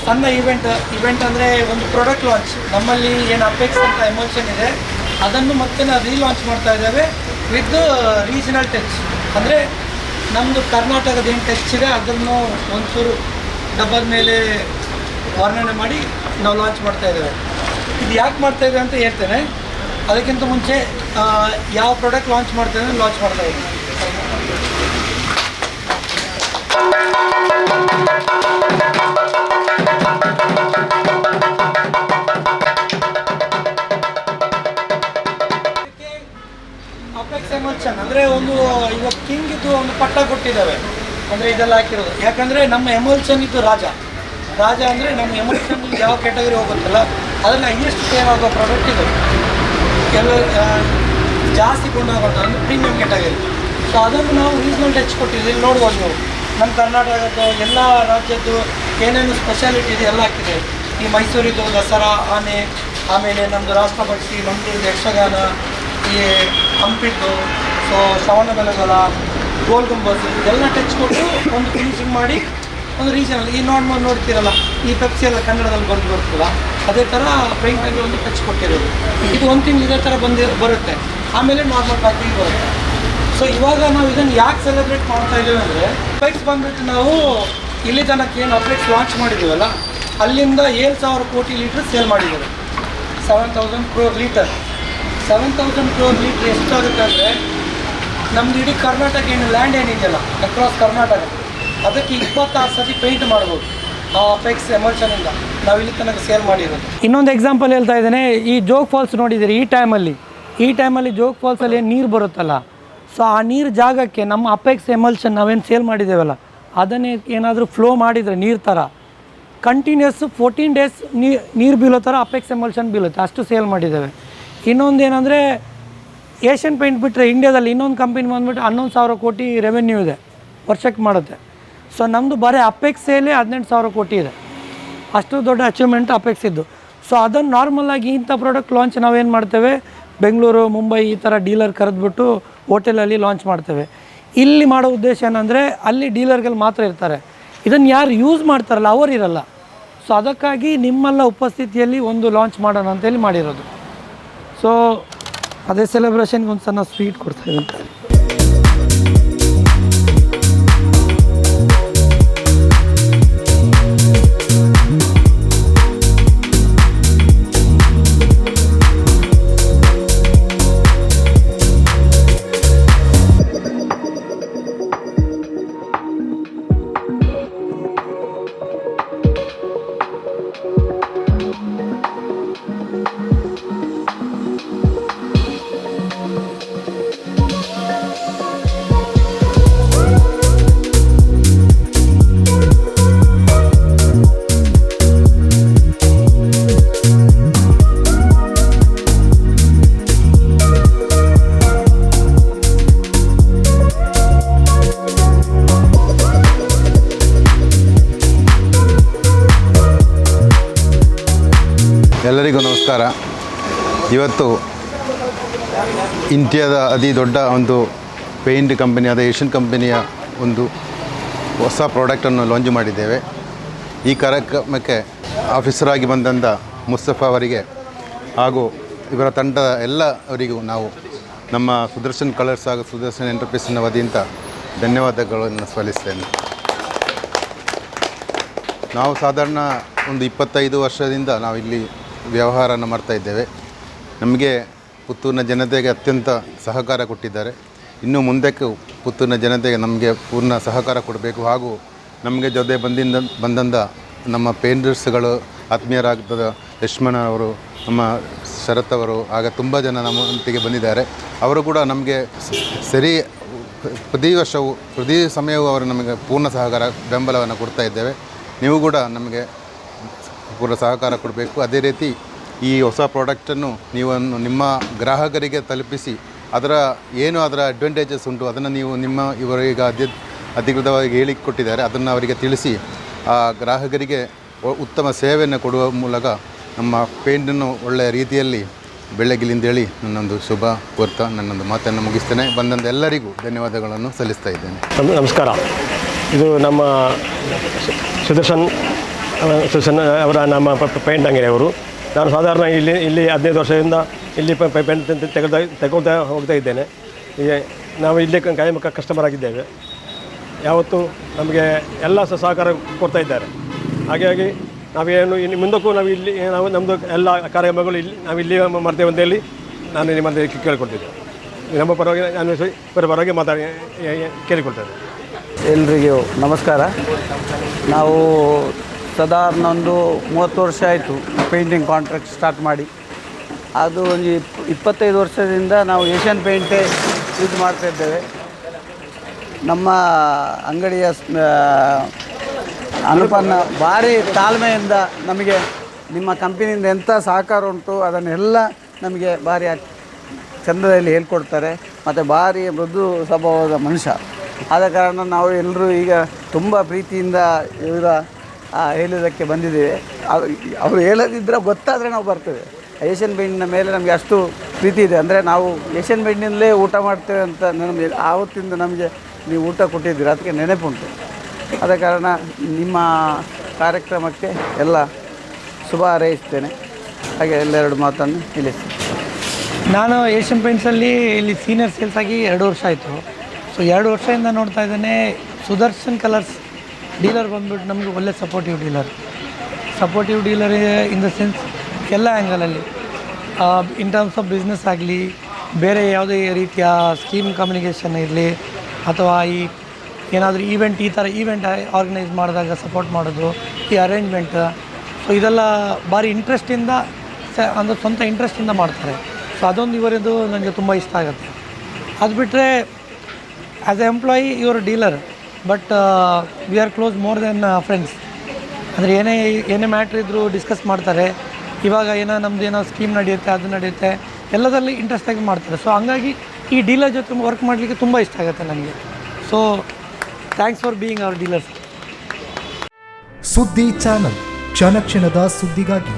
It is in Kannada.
ಸಣ್ಣ ಇವೆಂಟ್ ಅಂದರೆ ಒಂದು ಪ್ರಾಡಕ್ಟ್ ಲಾಂಚ್. ನಮ್ಮಲ್ಲಿ ಏನು ಅಪೆಕ್ಸ್ ಅಂತ ಎಮೋಷನ್ ಇದೆ ಅದನ್ನು ಮತ್ತೆ ನಾವು ರೀಲಾಂಚ್ ಮಾಡ್ತಾ ಇದ್ದೇವೆ ವಿತ್ ರೀಜನಲ್ ಟಚ್. ಅಂದರೆ ನಮ್ಮದು ಕರ್ನಾಟಕದ ಏನು ಟಚ್ ಇದೆ ಅದನ್ನು ಒಂಚೂರು ಡಬ್ಬದ ಮೇಲೆ ವರ್ಣನೆ ಮಾಡಿ ನಾವು ಲಾಂಚ್ ಮಾಡ್ತಾ ಇದ್ದೇವೆ. ಇದು ಯಾಕೆ ಮಾಡ್ತಾ ಇದ್ದೇವೆ ಅಂತ ಹೇಳ್ತೇನೆ. ಅದಕ್ಕಿಂತ ಮುಂಚೆ ಯಾವ ಪ್ರಾಡಕ್ಟ್ ಲಾಂಚ್ ಮಾಡ್ತೇವೆ ಲಾಂಚ್ ಮಾಡ್ತಾ ಇದ್ದೀವಿ. ಅಪೆಕ್ಸ್ ಎಮಲ್ಷನ್ ಅಂದರೆ ಒಂದು ಇವಾಗ ಕಿಂಗ್ ಇದು ಒಂದು ಪಟ್ಟ ಕೊಟ್ಟಿದ್ದಾವೆ. ಅಂದರೆ ಇದೆಲ್ಲ ಹಾಕಿರೋದು ಯಾಕಂದರೆ ನಮ್ಮ ಎಮಲ್ಷನ್ ಇದು ರಾಜ ಅಂದರೆ ನಮ್ಮ ಎಮಲ್ಷನ್ ಯಾವ ಕ್ಯಾಟಗರಿ ಹೋಗುತ್ತಲ್ಲ ಅದನ್ನು ಹೈಯೆಸ್ಟ್ ಸೇಲ್ ಆಗೋ ಪ್ರಾಡಕ್ಟ್ ಇದು. ಕೆಲವು ಜಾಸ್ತಿ ಕೊಂಡೋಗೋದು ಅಂದರೆ ಪ್ರೀಮಿಯಂ ಕ್ಯಾಟಗರಿ. ಸೊ ಅದನ್ನು ನಾವು ರೀಸನಲ್ ಟಚ್ ಕೊಟ್ಟಿದ್ದೀವಿ. ನೋಡ್ಬೋದು ನೀವು ನಮ್ಮ ಕರ್ನಾಟಕದ ಎಲ್ಲ ರಾಜ್ಯದ್ದು ಏನೇನು ಸ್ಪೆಷಾಲಿಟಿ ಇದೆ ಎಲ್ಲ ಹಾಕಿದೆ. ಈ ಮೈಸೂರಿದು ದಸರಾ ಆನೆ, ಆಮೇಲೆ ನಮ್ಮದು ರಾಷ್ಟ್ರಪತಿ, ಮಂಗಳೂರಿದು ಯಕ್ಷಗಾನ, ಈ ಹಂಪಿದ್ದು, ಸೊ ಶ್ರವಣಬೆಳಗೊಳ, ಗೋಲ್ ಗುಂಬಜ್ ಇದೆಲ್ಲ ಟಚ್ ಕೊಟ್ಟು ಒಂದು ಫಿನಿಶಿಂಗ್ ಮಾಡಿ ಒಂದು ರೀಜನಲ್ ಈ ನೋಡ್ತಿರಲ್ಲ ಈ ಪೆಪ್ಸಿ ಎಲ್ಲ ಕನ್ನಡದಲ್ಲಿ ಬರ್ತಲ್ಲ ಅದೇ ಥರ ಪೇಂಟಲ್ಲಿ ಒಂದು ಟಚ್ ಕೊಟ್ಟಿರೋದು. ಇದು ಒಂದು ತಿಂಗಳು ಇದೇ ಥರ ಬರುತ್ತೆ. ಆಮೇಲೆ ನಾರ್ಮಲ್ ಪ್ಯಾಕಿಂಗ್ ಬರುತ್ತೆ. ಸೊ ಇವಾಗ ನಾವು ಇದನ್ನು ಯಾಕೆ ಸೆಲೆಬ್ರೇಟ್ ಮಾಡ್ತಾ ಇದ್ದೀವಿ ಅಂದರೆ ಅಪೆಕ್ಸ್ ಬಂದುಬಿಟ್ಟು ನಾವು ಇಲ್ಲಿ ತನಕ ಏನು ಅಪೆಕ್ಸ್ ಲಾಂಚ್ ಮಾಡಿದ್ದೀವಲ್ಲ ಅಲ್ಲಿಂದ 7,000 ಕೋಟಿ ಲೀಟ್ರ್ ಸೇಲ್ ಮಾಡಿದ್ದೇವೆ. 7,000 crore ಲೀಟರ್. 7,000 crore ಲೀಟ್ರ್ ಎಷ್ಟಾಗುತ್ತೆ ಅಂದರೆ ನಮ್ಮದು ಇಡೀ ಕರ್ನಾಟಕ ಏನು ಲ್ಯಾಂಡ್ ಏನಿದೆಯಲ್ಲ ಅಕ್ರಾಸ್ ಕರ್ನಾಟಕ ಅದಕ್ಕೆ 26 ಸತಿ ಪೇಂಟ್ ಮಾಡ್ಬೋದು ಆ ಅಪೆಕ್ಸ್ ಎಮಲ್ಷನಿಂದ ನಾವು ಇಲ್ಲಿ ತನಕ ಸೇಲ್ ಮಾಡಿರೋದು. ಇನ್ನೊಂದು ಎಕ್ಸಾಂಪಲ್ ಹೇಳ್ತಾ ಇದ್ದೇನೆ. ಈ ಜೋಗ್ ಫಾಲ್ಸ್ ನೋಡಿದ್ದೀರಿ. ಈ ಟೈಮಲ್ಲಿ ಜೋಗ್ ಫಾಲ್ಸಲ್ಲಿ ಏನು ನೀರು ಬರುತ್ತಲ್ಲ, ಸೊ ಆ ನೀರು ಜಾಗಕ್ಕೆ ನಮ್ಮ ಅಪೆಕ್ಸ್ ಎಮಲ್ಷನ್ ನಾವೇನು ಸೇಲ್ ಮಾಡಿದ್ದೇವಲ್ಲ ಅದನ್ನೇ ಏನಾದರೂ ಫ್ಲೋ ಮಾಡಿದರೆ ನೀರು ಥರ ಕಂಟಿನ್ಯೂಸ್ 14 days ನೀರು ಬೀಳೋ ಥರ ಅಪೆಕ್ಸ್ ಎಮಲ್ಷನ್ ಬೀಳುತ್ತೆ. ಅಷ್ಟು ಸೇಲ್ ಮಾಡಿದ್ದೇವೆ. ಇನ್ನೊಂದು ಏನಂದರೆ ಏಷ್ಯನ್ ಪೇಂಟ್ ಬಿಟ್ಟರೆ ಇಂಡಿಯಾದಲ್ಲಿ ಇನ್ನೊಂದು ಕಂಪನಿ ಬಂದುಬಿಟ್ಟು 11,000 ಕೋಟಿ ರೆವೆನ್ಯೂ ಇದೆ, ವರ್ಷಕ್ಕೆ ಮಾಡುತ್ತೆ. ಸೊ ನಮ್ಮದು ಬರೀ ಅಪೆಕ್ಸ್ ಸೇಲೇ 18,000 ಕೋಟಿ ಇದೆ. ಅಷ್ಟು ದೊಡ್ಡ ಅಚೀವ್ಮೆಂಟ್ ಅಪೆಕ್ಸ್ ಇದ್ದು. ಸೊ ಅದನ್ನು ನಾರ್ಮಲಾಗಿ ಇಂಥ ಪ್ರಾಡಕ್ಟ್ ಲಾಂಚ್ ನಾವೇನು ಮಾಡ್ತೇವೆ, ಬೆಂಗಳೂರು, ಮುಂಬೈ ಈ ಥರ ಡೀಲರ್ ಕರೆದ್ಬಿಟ್ಟು ಹೋಟೆಲಲ್ಲಿ ಲಾಂಚ್ ಮಾಡ್ತೇವೆ. ಇಲ್ಲಿ ಮಾಡೋ ಉದ್ದೇಶ ಏನಂದರೆ ಅಲ್ಲಿ ಡೀಲರ್ಗಳು ಮಾತ್ರ ಇರ್ತಾರೆ, ಇದನ್ನು ಯಾರು ಯೂಸ್ ಮಾಡ್ತಾರಲ್ಲ ಅವರು ಇರಲ್ಲ. ಸೊ ಅದಕ್ಕಾಗಿ ನಿಮ್ಮೆಲ್ಲ ಉಪಸ್ಥಿತಿಯಲ್ಲಿ ಒಂದು ಲಾಂಚ್ ಮಾಡೋಣ ಅಂತೇಳಿ ಮಾಡಿರೋದು. ಸೊ ಅದೇ ಸೆಲೆಬ್ರೇಷನ್ಗೆ ಒಂದು ಸಣ್ಣ ಸ್ವೀಟ್ ಕೊಡ್ತಾಯಿದ್ದೀನಿ. ಎಲ್ಲರಿಗೂ ನಮಸ್ಕಾರ. ಇವತ್ತು ಇಂಡಿಯಾದ ಅತಿ ದೊಡ್ಡ ಒಂದು ಪೇಂಟ್ ಕಂಪನಿಯಾದ ಏಷ್ಯನ್ ಕಂಪನಿಯ ಒಂದು ಹೊಸ ಪ್ರಾಡಕ್ಟನ್ನು ಲಾಂಚ್ ಮಾಡಿದ್ದೇವೆ. ಈ ಕಾರ್ಯಕ್ರಮಕ್ಕೆ ಆಫೀಸರಾಗಿ ಬಂದಂಥ ಮುಸ್ತಫಾ ಅವರಿಗೆ ಹಾಗೂ ಇವರ ತಂಡದ ಎಲ್ಲರಿಗೂ ನಾವು ನಮ್ಮ ಸುದರ್ಶನ್ ಕಲರ್ಸ್ ಹಾಗೂ ಸುದರ್ಶನ್ ಎಂಟರ್ಪ್ರೈಸಿನ ವತಿಯಿಂದ ಧನ್ಯವಾದಗಳನ್ನು ಸಲ್ಲಿಸ್ತೇನೆ. ನಾವು ಸಾಧಾರಣ ಒಂದು 25 ವರ್ಷದಿಂದ ನಾವಿಲ್ಲಿ ವ್ಯವಹಾರನ ಮಾಡ್ತಾಯಿದ್ದೇವೆ. ನಮಗೆ ಪುತ್ತೂರಿನ ಜನತೆಗೆ ಅತ್ಯಂತ ಸಹಕಾರ ಕೊಟ್ಟಿದ್ದಾರೆ. ಇನ್ನು ಮುಂದಕ್ಕೂ ಪುತ್ತೂರಿನ ಜನತೆಗೆ ನಮಗೆ ಪೂರ್ಣ ಸಹಕಾರ ಕೊಡಬೇಕು. ಹಾಗೂ ನಮಗೆ ಜೊತೆ ಬಂದಂಥ ನಮ್ಮ ಪೇಂಟರ್ಸ್ಗಳು ಆತ್ಮೀಯರಾಗ್ತದ ಲಕ್ಷ್ಮಣ ಅವರು, ನಮ್ಮ ಶರತ್ ಅವರು, ಆಗ ತುಂಬ ಜನ ನಮ್ಮೊಂದಿಗೆ ಬಂದಿದ್ದಾರೆ. ಅವರು ಕೂಡ ನಮಗೆ ಪ್ರತಿ ವರ್ಷವೂ ಪ್ರತಿ ಸಮಯವೂ ಅವರು ನಮಗೆ ಪೂರ್ಣ ಸಹಕಾರ ಬೆಂಬಲವನ್ನು ಕೊಡ್ತಾ ಇದ್ದೇವೆ. ನೀವು ಕೂಡ ನಮಗೆ ಪೂರ್ಣ ಸಹಕಾರ ಕೊಡಬೇಕು. ಅದೇ ರೀತಿ ಈ ಹೊಸ ಪ್ರಾಡಕ್ಟನ್ನು ನೀವು ನಿಮ್ಮ ಗ್ರಾಹಕರಿಗೆ ತಲುಪಿಸಿ ಅದರ ಅಡ್ವಾಂಟೇಜಸ್ ಉಂಟು ಅದನ್ನು ನೀವು ಇವರೀಗ ಅಧಿಕೃತವಾಗಿ ಹೇಳಿಕೊಟ್ಟಿದ್ದಾರೆ ಅದನ್ನು ಅವರಿಗೆ ತಿಳಿಸಿ ಆ ಗ್ರಾಹಕರಿಗೆ ಉತ್ತಮ ಸೇವೆಯನ್ನು ಕೊಡುವ ಮೂಲಕ ನಮ್ಮ ಪೇಂಟನ್ನು ಒಳ್ಳೆಯ ರೀತಿಯಲ್ಲಿ ಬೆಳಗಿಲಿಂದೇಳಿ ನನ್ನೊಂದು ಶುಭ ಕೋರ್ತಾ ನನ್ನೊಂದು ಮಾತನ್ನು ಮುಗಿಸ್ತೇನೆ. ಬಂದಂಥ ಎಲ್ಲರಿಗೂ ಧನ್ಯವಾದಗಳನ್ನು ಸಲ್ಲಿಸ್ತಾ ಇದ್ದೇನೆ. ನಮಸ್ಕಾರ. ಇದು ನಮ್ಮ ಸುದರ್ಶನ್ ಸುಸನ್ ಅವರ ನಮ್ಮ ಪೇಂಟ್ ಅಂಗಡಿ ಅವರು. ನಾನು ಸಾಧಾರಣ ಇಲ್ಲಿ 15 ವರ್ಷದಿಂದ ಇಲ್ಲಿ ಪೇಂಟ್ ತಗೊಳ್ತಾ ಹೋಗ್ತಾ ಇದ್ದೇನೆ. ಹೀಗೆ ನಾವು ಇಲ್ಲಿ ಕಾಯಂ ಕಸ್ಟಮರ್ ಆಗಿದ್ದೇವೆ. ಯಾವತ್ತೂ ನಮಗೆ ಎಲ್ಲ ಸಹಕಾರ ಕೊಡ್ತಾ ಇದ್ದಾರೆ. ಹಾಗಾಗಿ ನಾವೇನು ಇನ್ನು ಮುಂದಕ್ಕೂ ನಾವು ನಮ್ಮದು ಎಲ್ಲ ಕಾರ್ಯಕ್ರಮಗಳು ನಾವು ಇಲ್ಲಿ ಮಾಡ್ತೇವೆ ಅಂತ ಹೇಳಿ ನಾನು ನಿಮ್ಮಲ್ಲಿ ಕೇಳಿಕೊಳ್ತಿದ್ದೆ. ನಮ್ಮ ಪರವಾಗಿ ನಾನು ಪರವಾಗಿ ಮಾತಾಡಿ ಕೇಳಿಕೊಳ್ತೇನೆ. ಎಲ್ರಿಗೂ ನಮಸ್ಕಾರ. ನಾವು ಸಾಧಾರಣ ಒಂದು 30 ವರ್ಷ ಆಯಿತು ಪೇಂಟಿಂಗ್ ಕಾಂಟ್ರಾಕ್ಟ್ ಸ್ಟಾರ್ಟ್ ಮಾಡಿ. ಅದು ಒಂದು 25 ವರ್ಷದಿಂದ ನಾವು ಏಷ್ಯನ್ ಪೇಂಟೇ ಯೂಸ್ ಮಾಡ್ತಾಯಿದ್ದೇವೆ. ನಮ್ಮ ಅಂಗಡಿಯ ಅನುಪನ್ನ ಭಾರಿ ತಾಳ್ಮೆಯಿಂದ ನಮಗೆ ನಿಮ್ಮ ಕಂಪನಿಯಿಂದ ಎಂಥ ಸಹಕಾರ ಉಂಟು ಅದನ್ನೆಲ್ಲ ನಮಗೆ ಭಾರಿ ಚಂದದಲ್ಲಿ ಹೇಳ್ಕೊಡ್ತಾರೆ. ಮತ್ತು ಭಾರಿ ಮೃದು ಸ್ವಭಾವದ ಮನುಷ್ಯ. ಆದ ಕಾರಣ ನಾವು ಎಲ್ಲರೂ ಈಗ ತುಂಬ ಪ್ರೀತಿಯಿಂದ ಇವರ ಹೇಳೋದಕ್ಕೆ ಬಂದಿದ್ದೇವೆ. ಅವರು ಹೇಳದಿದ್ದರೆ ಗೊತ್ತಾದರೆ ನಾವು ಬರ್ತೇವೆ. ಏಷ್ಯನ್ ಪೇಂಟಿನ ಮೇಲೆ ನಮಗೆ ಅಷ್ಟು ಪ್ರೀತಿ ಇದೆ. ಅಂದರೆ ನಾವು ಏಷ್ಯನ್ ಪೇಂಟಿನಲ್ಲೇ ಊಟ ಮಾಡ್ತೇವೆ ಅಂತ ನಮಗೆ ಆವತ್ತಿಂದ ನಮಗೆ ನೀವು ಊಟ ಕೊಟ್ಟಿದ್ದೀರಿ, ಅದಕ್ಕೆ ನೆನಪುಂಟು. ಆದ ಕಾರಣ ನಿಮ್ಮ ಕಾರ್ಯಕ್ರಮಕ್ಕೆ ಎಲ್ಲ ಶುಭ ಹಾರೈಸ್ತೇನೆ. ಹಾಗೆ ಎಲ್ಲೆರಡು ಮಾತನ್ನು ತಿಳಿಸ್ತೀನಿ. ನಾನು ಏಷ್ಯನ್ ಪೇಂಟ್ಸಲ್ಲಿ ಇಲ್ಲಿ ಸೀನಿಯರ್ ಸೇಲ್ಸ್ ಆಗಿ 2 ವರ್ಷ ಆಯಿತು. ಸೊ 2 ವರ್ಷದಿಂದ ನೋಡ್ತಾ ಇದ್ದೇನೆ. ಸುದರ್ಶನ್ ಕಲರ್ಸ್ ಡೀಲರ್ ಬಂದುಬಿಟ್ಟು ನಮಗೆ ಒಳ್ಳೆ supportive dealer in the sense ಎಲ್ಲ ಆ್ಯಂಗಲಲ್ಲಿ, ಇನ್ ಟರ್ಮ್ಸ್ ಆಫ್ ಬಿಸ್ನೆಸ್ ಆಗಲಿ, ಬೇರೆ ಯಾವುದೇ ರೀತಿಯ ಸ್ಕೀಮ್ ಕಮ್ಯುನಿಕೇಷನ್ ಇರಲಿ, ಅಥವಾ ಏನಾದರೂ ಈ ಥರ ಈವೆಂಟ್ ಆರ್ಗನೈಸ್ ಮಾಡಿದಾಗ ಸಪೋರ್ಟ್ ಮಾಡೋದು, ಈ ಅರೇಂಜ್ಮೆಂಟ್. ಸೊ ಇದೆಲ್ಲ ಭಾರಿ ಇಂಟ್ರೆಸ್ಟಿಂದ ಅಂದರೆ ಸ್ವಂತ ಇಂಟ್ರೆಸ್ಟಿಂದ ಮಾಡ್ತಾರೆ. ಸೊ ಅದೊಂದು ಇವರದ್ದು ನನಗೆ ತುಂಬ ಇಷ್ಟ ಆಗುತ್ತೆ. ಅದು ಬಿಟ್ಟರೆ ಆ್ಯಸ್ ಎ ಎಂಪ್ಲಾಯಿ ಇವರು dealer, but we are close more than friends. ಅಂದರೆ ಏನೇ ಮ್ಯಾಟ್ರ್ ಇದ್ದರೂ ಡಿಸ್ಕಸ್ ಮಾಡ್ತಾರೆ. ಇವಾಗ ನಮ್ಮದು ಏನೋ ಸ್ಕೀಮ್ ನಡೆಯುತ್ತೆ, ಅದು ನಡೆಯುತ್ತೆ, ಎಲ್ಲದರಲ್ಲಿ ಇಂಟ್ರೆಸ್ಟಾಗಿ ಮಾಡ್ತಾರೆ. ಸೊ ಹಂಗಾಗಿ ಈ ಡೀಲರ್ ಜೊತೆ ವರ್ಕ್ ಮಾಡಲಿಕ್ಕೆ ತುಂಬ ಇಷ್ಟ ಆಗುತ್ತೆ ನನಗೆ. So thanks for being our dealers. ಸುದ್ದಿ ಚಾನಲ್, ಕ್ಷಣ ಕ್ಷಣದ ಸುದ್ದಿಗಾಗಿ.